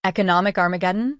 Economic Armageddon?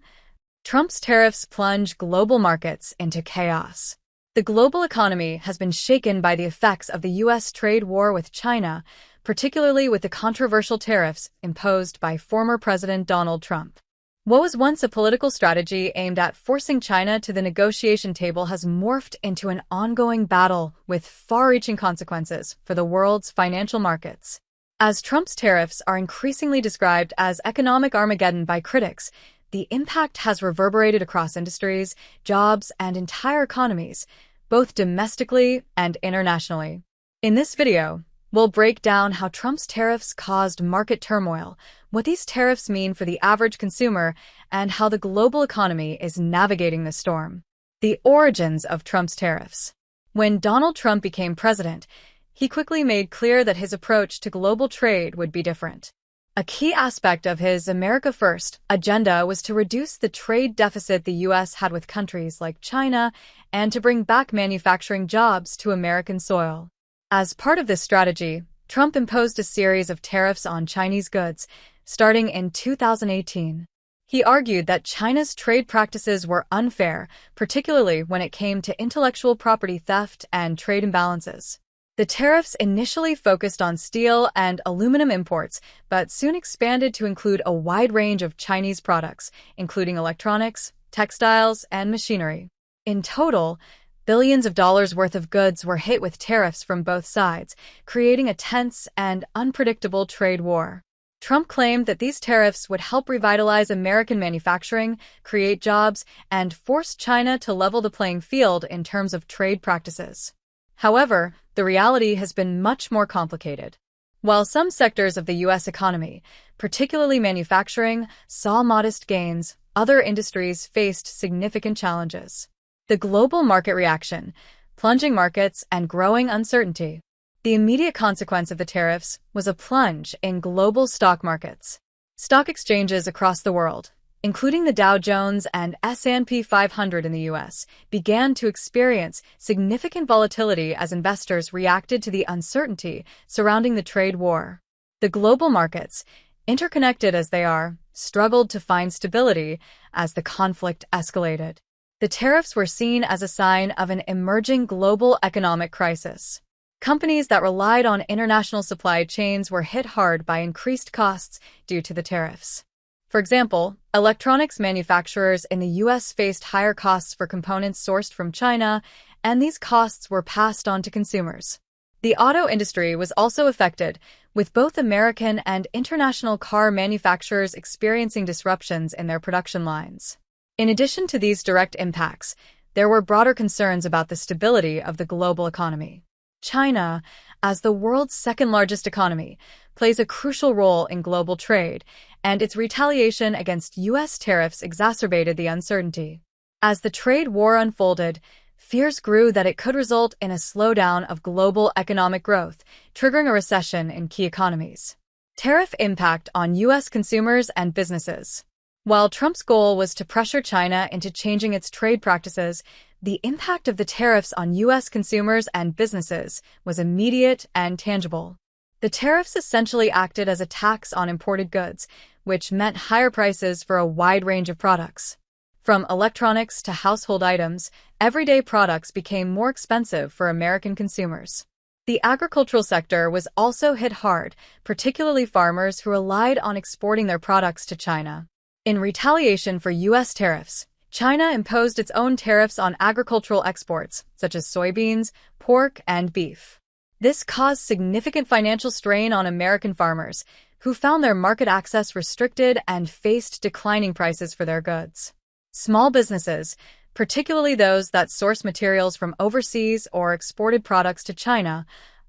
Trump's tariffs plunge global markets into chaos. The global economy has been shaken by the effects of the U.S. trade war with China, particularly with the controversial tariffs imposed by former President Donald Trump. What was once a political strategy aimed at forcing China to the negotiation table has morphed into an ongoing battle with far-reaching consequences for the world's financial markets. As Trump's tariffs are increasingly described as economic Armageddon by critics, the impact has reverberated across industries, jobs, and entire economies, both domestically and internationally. In this video, we'll break down how Trump's tariffs caused market turmoil, what these tariffs mean for the average consumer, and how the global economy is navigating the storm. The origins of Trump's tariffs. When Donald Trump became president, he quickly made clear that his approach to global trade would be different. A key aspect of his America First agenda was to reduce the trade deficit the U.S. had with countries like China and to bring back manufacturing jobs to American soil. As part of this strategy, Trump imposed a series of tariffs on Chinese goods, starting in 2018. He argued that China's trade practices were unfair, particularly when it came to intellectual property theft and trade imbalances. The tariffs initially focused on steel and aluminum imports, but soon expanded to include a wide range of Chinese products, including electronics, textiles, and machinery. In total, billions of dollars worth of goods were hit with tariffs from both sides, creating a tense and unpredictable trade war. Trump claimed that these tariffs would help revitalize American manufacturing, create jobs, and force China to level the playing field in terms of trade practices. However, the reality has been much more complicated. While some sectors of the U.S. economy, particularly manufacturing, saw modest gains, other industries faced significant challenges. The global market reaction, plunging markets, and growing uncertainty. The immediate consequence of the tariffs was a plunge in global stock markets. Stock exchanges across the world, including the Dow Jones and S&P 500 in the U.S., began to experience significant volatility as investors reacted to the uncertainty surrounding the trade war. The global markets, interconnected as they are, struggled to find stability as the conflict escalated. The tariffs were seen as a sign of an emerging global economic crisis. Companies that relied on international supply chains were hit hard by increased costs due to the tariffs. For example, electronics manufacturers in the U.S. faced higher costs for components sourced from China, and these costs were passed on to consumers. The auto industry was also affected, with both American and international car manufacturers experiencing disruptions in their production lines. In addition to these direct impacts, there were broader concerns about the stability of the global economy. China, as the world's second-largest economy, plays a crucial role in global trade, and its retaliation against U.S. tariffs exacerbated the uncertainty. As the trade war unfolded, fears grew that it could result in a slowdown of global economic growth, triggering a recession in key economies. Tariff impact on U.S. consumers and businesses. While Trump's goal was to pressure China into changing its trade practices, the impact of the tariffs on U.S. consumers and businesses was immediate and tangible. The tariffs essentially acted as a tax on imported goods, which meant higher prices for a wide range of products. From electronics to household items, everyday products became more expensive for American consumers. The agricultural sector was also hit hard, particularly farmers who relied on exporting their products to China. In retaliation for U.S. tariffs, China imposed its own tariffs on agricultural exports, such as soybeans, pork, and beef. This caused significant financial strain on American farmers, who found their market access restricted and faced declining prices for their goods. Small businesses, particularly those that source materials from overseas or exported products to China,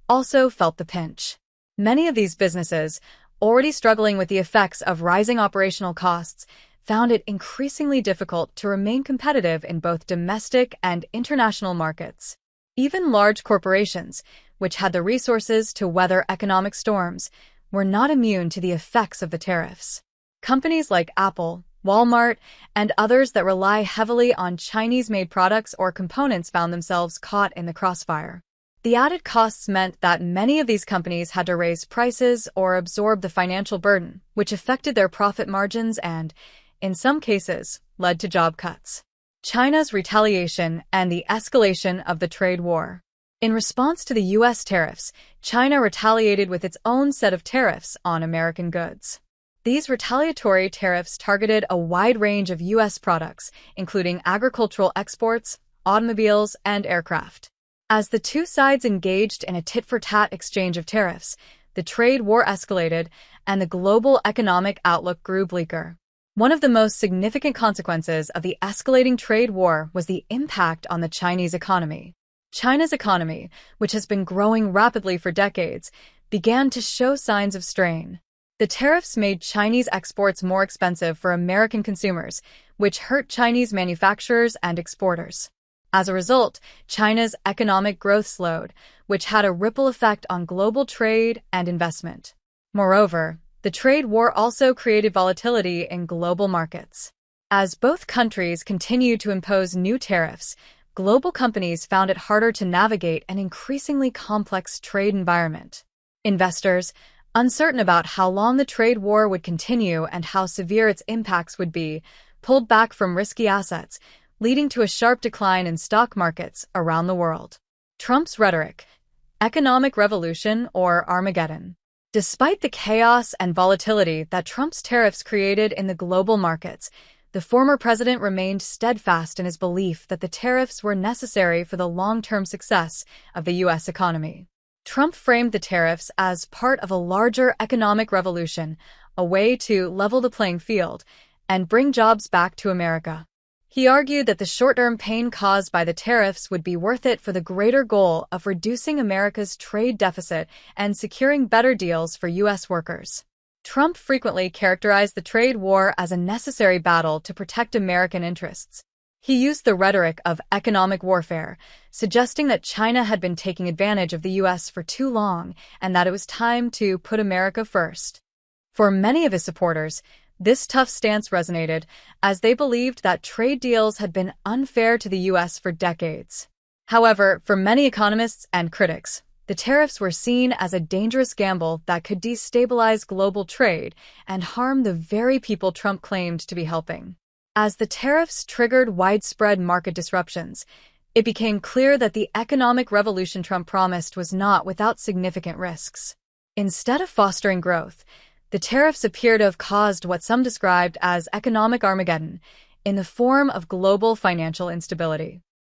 also felt the pinch. Many of these businesses, already struggling with the effects of rising operational costs, found it increasingly difficult to remain competitive in both domestic and international markets. Even large corporations, which had the resources to weather economic storms, were not immune to the effects of the tariffs. Companies like Apple, Walmart, and others that rely heavily on Chinese-made products or components found themselves caught in the crossfire. The added costs meant that many of these companies had to raise prices or absorb the financial burden, which affected their profit margins and, in some cases, led to job cuts. China's retaliation and the escalation of the trade war. In response to the U.S. tariffs, China retaliated with its own set of tariffs on American goods. These retaliatory tariffs targeted a wide range of U.S. products, including agricultural exports, automobiles, and aircraft. As the two sides engaged in a tit-for-tat exchange of tariffs, the trade war escalated and the global economic outlook grew bleaker. One of the most significant consequences of the escalating trade war was the impact on the Chinese economy. China's economy, which has been growing rapidly for decades, began to show signs of strain. The tariffs made Chinese exports more expensive for American consumers, which hurt Chinese manufacturers and exporters. As a result, China's economic growth slowed, which had a ripple effect on global trade and investment. Moreover, the trade war also created volatility in global markets. As both countries continued to impose new tariffs, global companies found it harder to navigate an increasingly complex trade environment. Investors, uncertain about how long the trade war would continue and how severe its impacts would be, pulled back from risky assets, leading to a sharp decline in stock markets around the world. Trump's rhetoric: economic revolution or Armageddon. Despite the chaos and volatility that Trump's tariffs created in the global markets, the former president remained steadfast in his belief that the tariffs were necessary for the long-term success of the U.S. economy. Trump framed the tariffs as part of a larger economic revolution, a way to level the playing field and bring jobs back to America. He argued that the short-term pain caused by the tariffs would be worth it for the greater goal of reducing America's trade deficit and securing better deals for U.S. workers. Trump frequently characterized the trade war as a necessary battle to protect American interests. He used the rhetoric of economic warfare, suggesting that China had been taking advantage of the U.S. for too long and that it was time to put America first. For many of his supporters, this tough stance resonated, as they believed that trade deals had been unfair to the U.S. for decades. However, for many economists and critics, the tariffs were seen as a dangerous gamble that could destabilize global trade and harm the very people Trump claimed to be helping. As the tariffs triggered widespread market disruptions, it became clear that the economic revolution Trump promised was not without significant risks. Instead of fostering growth, the tariffs appear to have caused what some described as economic Armageddon, in the form of global financial instability.